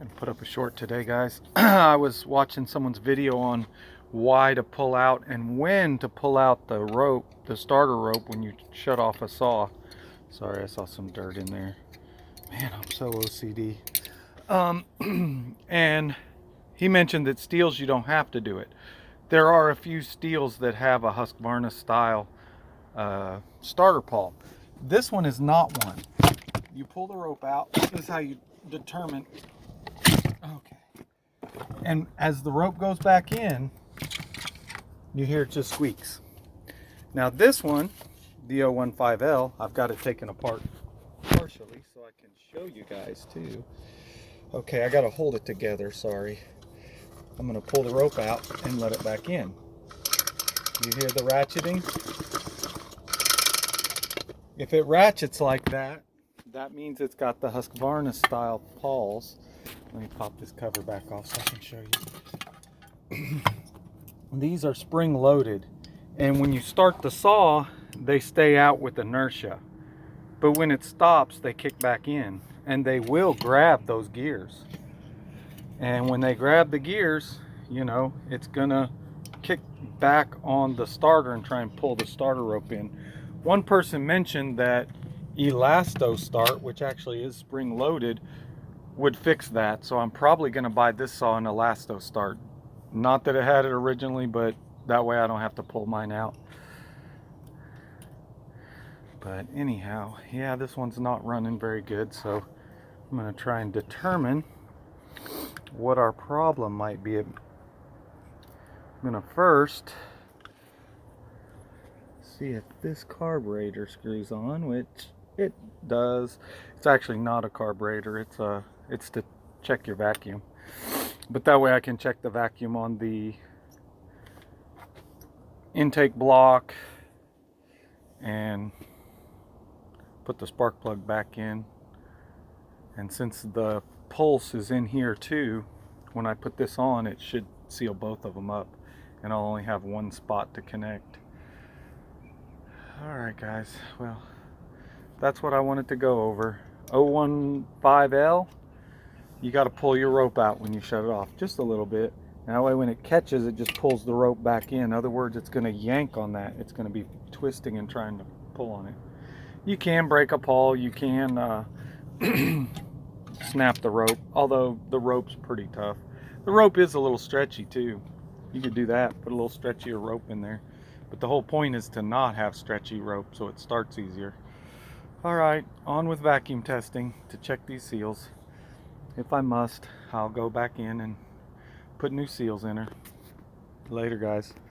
Gonna put up a short today, guys. I was watching someone's video on why to pull out and when to pull out the rope, the starter rope, when you shut off a saw. Sorry, I saw some dirt in there. Man, I'm so OCD. And he mentioned that Stihls, you don't have to do it. There are a few Stihls that have a Husqvarna style starter pawl. This one is not one. You pull the rope out. This is how you determine. Okay. And as the rope goes back in, you hear it just squeaks. Now this one, the 015L, I've got it taken apart partially so I can show you guys too. Okay, I gotta hold it together, sorry. I'm gonna pull the rope out and let it back in. You hear the ratcheting? If it ratchets like that, that means it's got the Husqvarna style pawls. Let me pop this cover back off so I can show you. These are spring loaded, and when you start the saw, they stay out with inertia. But when it stops, they kick back in, and they will grab those gears. And when they grab the gears, you know, it's gonna kick back on the starter and try and pull the starter rope in. One person mentioned that Elasto Start, which actually is spring loaded, would fix that. So I'm probably gonna buy this saw an Elasto Start. Not that it had it originally, but that way I don't have to pull mine out. But anyhow, yeah, this one's not running very good, so I'm gonna try and determine what our problem might be. I'm gonna first see if this carburetor screws on, which it does. It's actually not a carburetor, it's to check your vacuum. But that way I can check the vacuum on the intake block and put the spark plug back in. And since the pulse is in here too, when I put this on, it should seal both of them up, and I'll only have one spot to connect. Alright guys, well, that's what I wanted to go over. 015L, you got to pull your rope out when you shut it off, just a little bit. And that way when it catches, it just pulls the rope back in. In other words, it's going to yank on that. It's going to be twisting and trying to pull on it. You can break a pawl, you can snap the rope, although the rope's pretty tough. The rope is a little stretchy too. You could do that, put a little stretchier rope in there. But the whole point is to not have stretchy rope so it starts easier. Alright, on with vacuum testing to check these seals. If I must, I'll go back in and put new seals in her. Later, guys.